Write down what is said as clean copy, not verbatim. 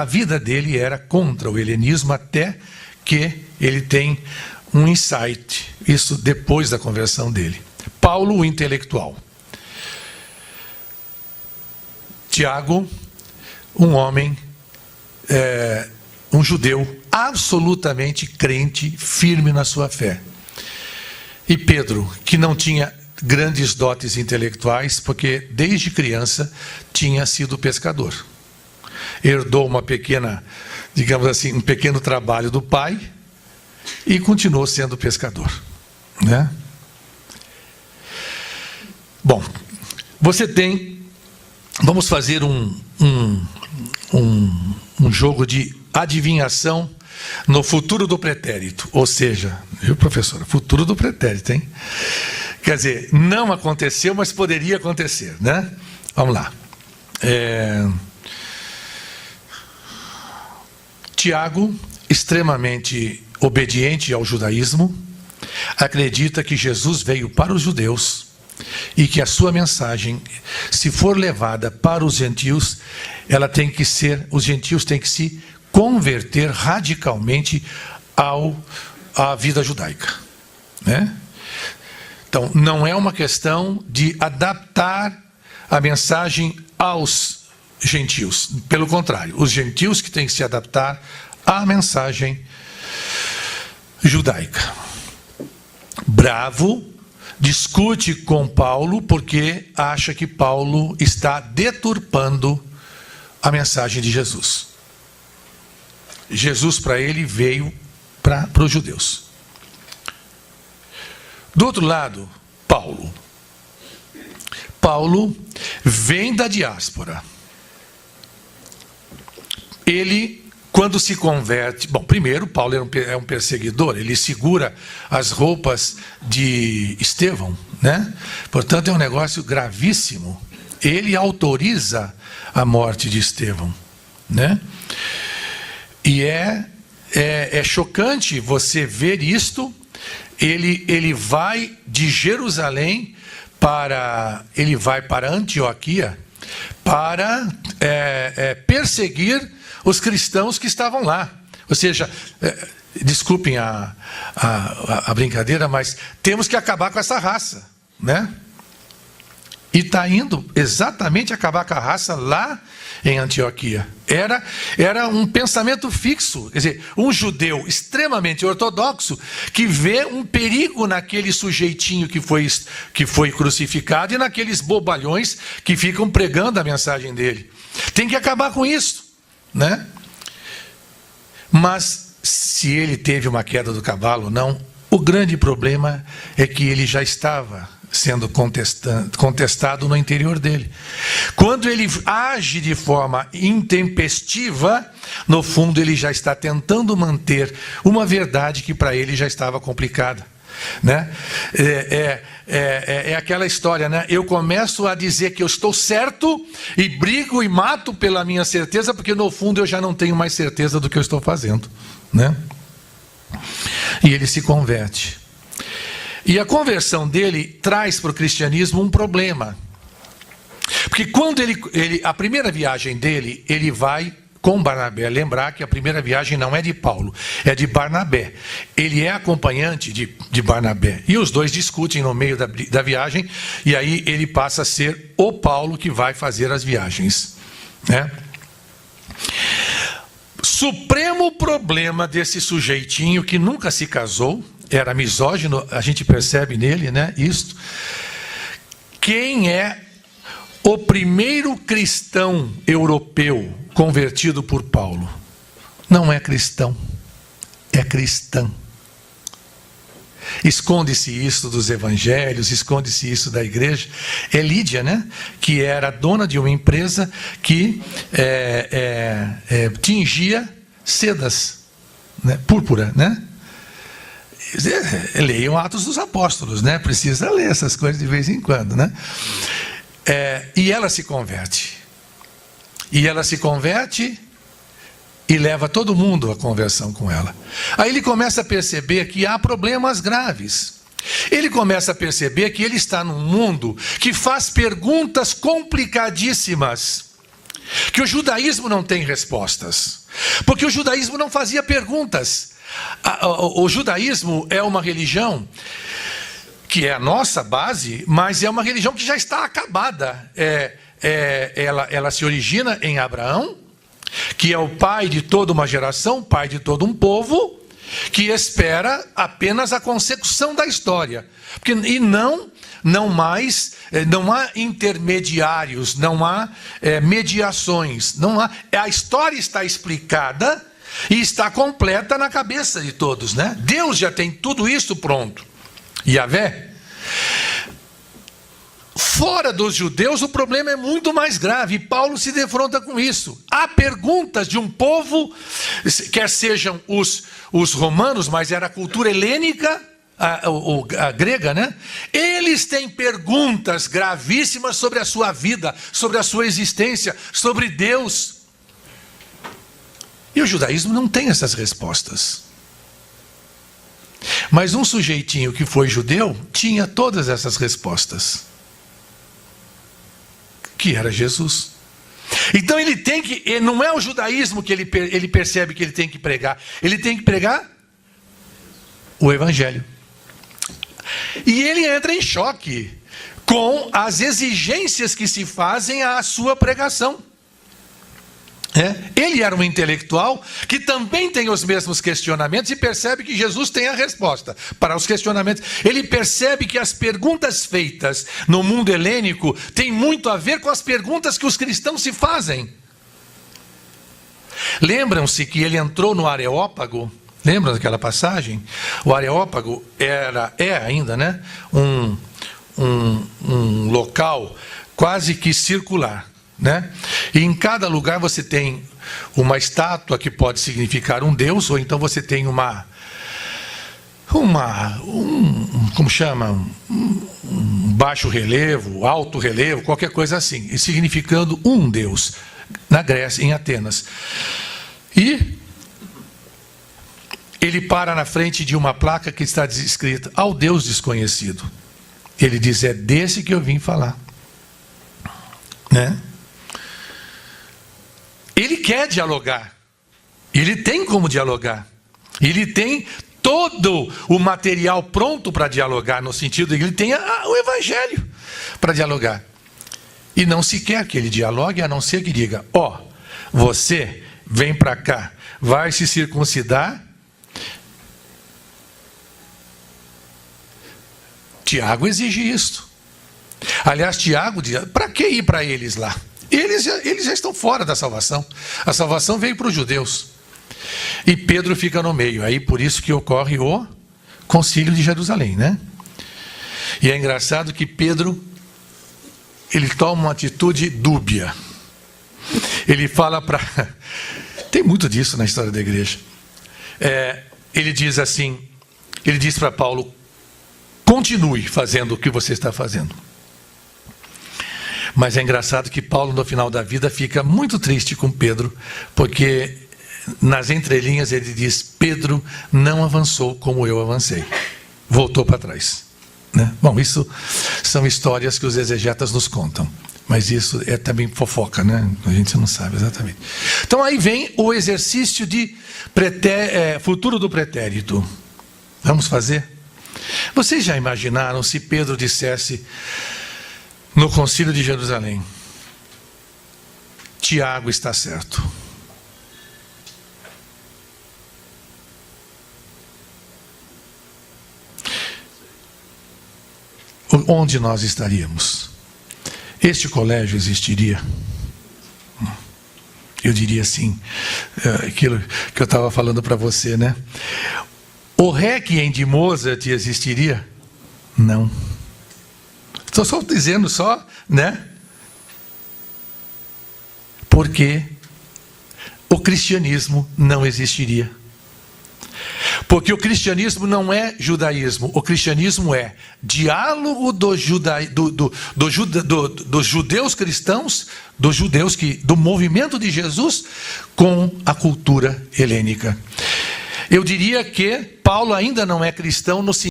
a vida dele era contra o helenismo, até que ele tem um insight, isso depois da conversão dele. Paulo, o intelectual. Tiago, um homem, um judeu absolutamente crente, firme na sua fé. E Pedro, que não tinha grandes dotes intelectuais, porque desde criança tinha sido pescador. Herdou uma pequena, digamos assim, um pequeno trabalho do pai e continuou sendo pescador, né? Bom, você tem, vamos fazer um jogo de adivinhação no futuro do pretérito, ou seja, viu, professora? Futuro do pretérito, hein? Quer dizer, não aconteceu, mas poderia acontecer, né? Vamos lá. Tiago, extremamente obediente ao judaísmo, acredita que Jesus veio para os judeus e que a sua mensagem, se for levada para os gentios, ela tem que ser, os gentios têm que se converter radicalmente à vida judaica, né? Então, não é uma questão de adaptar a mensagem aos gentios. Pelo contrário, os gentios que têm que se adaptar à mensagem judaica. Bravo, discute com Paulo porque acha que Paulo está deturpando a mensagem de Jesus. Jesus, para ele, veio para os judeus. Do outro lado, Paulo vem da diáspora. Ele, quando se converte... Bom, primeiro, Paulo é um perseguidor, ele segura as roupas de Estevão, né? Portanto, é um negócio gravíssimo. Ele autoriza a morte de Estevão, né? E é chocante você ver isto. Ele vai de Jerusalém ele vai para Antioquia para perseguir os cristãos que estavam lá. Ou seja, desculpem a brincadeira, mas temos que acabar com essa raça, né? E está indo exatamente acabar com a raça lá em Antioquia. Era um pensamento fixo, quer dizer, um judeu extremamente ortodoxo que vê um perigo naquele sujeitinho que foi crucificado e naqueles bobalhões que ficam pregando a mensagem dele. Tem que acabar com isso, né? Mas se ele teve uma queda do cavalo ou não, o grande problema é que ele já estava sendo contestado no interior dele. Quando ele age de forma intempestiva, no fundo ele já está tentando manter uma verdade que para ele já estava complicada, né? É aquela história, né? Eu começo a dizer que eu estou certo e brigo e mato pela minha certeza, porque no fundo eu já não tenho mais certeza do que eu estou fazendo, né? E ele se converte. E a conversão dele traz para o cristianismo um problema. Porque quando a primeira viagem dele, ele vai com Barnabé. Lembrar que a primeira viagem não é de Paulo, é de Barnabé. Ele é acompanhante de Barnabé. E os dois discutem no meio da viagem, e aí ele passa a ser o Paulo que vai fazer as viagens, né? Supremo problema desse sujeitinho que nunca se casou, era misógino, a gente percebe nele, né, isto. Quem é o primeiro cristão europeu convertido por Paulo? Não é cristão, é cristã. Esconde-se isso dos evangelhos, esconde-se isso da igreja. É Lídia, né? Que era dona de uma empresa que tingia sedas, né? Púrpura, né? Leiam Atos dos Apóstolos, né? Precisa ler essas coisas de vez em quando, né? E ela se converte. E leva todo mundo à conversão com ela. Aí ele começa a perceber que há problemas graves. Ele começa a perceber que ele está num mundo que faz perguntas complicadíssimas. que o judaísmo não tem respostas, porque o judaísmo não fazia perguntas. O judaísmo é uma religião que é a nossa base, mas é uma religião que já está acabada. Ela se origina em Abraão, que é o pai de toda uma geração, pai de todo um povo, que espera apenas a consecução da história. E não há intermediários, não há mediações, a história está explicada e está completa na cabeça de todos, né? Deus já tem tudo isso pronto. Yahvé. Fora dos judeus, o problema é muito mais grave, e Paulo se defronta com isso. Há perguntas de um povo, quer sejam os romanos, mas era a cultura helênica, a grega, né? Eles têm perguntas gravíssimas sobre a sua vida, sobre a sua existência, sobre Deus. E o judaísmo não tem essas respostas. Mas um sujeitinho que foi judeu tinha todas essas respostas, que era Jesus. Então ele tem que, não é o judaísmo que ele percebe que ele tem que pregar o evangelho. E ele entra em choque com as exigências que se fazem à sua pregação. Ele era um intelectual que também tem os mesmos questionamentos e percebe que Jesus tem a resposta para os questionamentos. Ele percebe que as perguntas feitas no mundo helênico têm muito a ver com as perguntas que os cristãos se fazem. Lembram-se que ele entrou no Areópago? Lembram daquela passagem? O Areópago é ainda, né, um local quase que circular, né? E em cada lugar você tem uma estátua que pode significar um deus, ou então você tem como chama? Um baixo relevo, alto relevo, qualquer coisa assim, significando um deus, na Grécia, em Atenas. E ele para na frente de uma placa que está escrita: ao Deus desconhecido. Ele diz: é desse que eu vim falar, né? Ele quer dialogar, ele tem como dialogar, ele tem todo o material pronto para dialogar, no sentido de que ele tem o evangelho para dialogar. E não se quer que ele dialogue, a não ser que diga: você vem para cá, vai se circuncidar. Tiago exige isso. Aliás, Tiago diz: para que ir para eles lá? Eles já estão fora da salvação. A salvação veio para os judeus. E Pedro fica no meio. Aí por isso que ocorre o concílio de Jerusalém, né? E é engraçado que Pedro, ele toma uma atitude dúbia. Ele fala para... Tem muito disso na história da igreja. Ele diz assim, ele diz para Paulo: continue fazendo o que você está fazendo. Mas é engraçado que Paulo, no final da vida, fica muito triste com Pedro, porque nas entrelinhas ele diz: Pedro não avançou como eu avancei, voltou para trás, né? Bom, isso são histórias que os exegetas nos contam, mas isso é também fofoca, né? A gente não sabe exatamente. Então aí vem o exercício de futuro do pretérito. Vamos fazer? Vocês já imaginaram se Pedro dissesse no concílio de Jerusalém: Tiago está certo? Onde nós estaríamos? Este colégio existiria? Eu diria assim, aquilo que eu estava falando para você, né? O Requiem de Mozart existiria? Não. Estou só dizendo, né? Porque o cristianismo não existiria. Porque o cristianismo não é judaísmo. O cristianismo é diálogo dos judeus cristãos, do movimento de Jesus com a cultura helênica. Eu diria que Paulo ainda não é cristão no sentido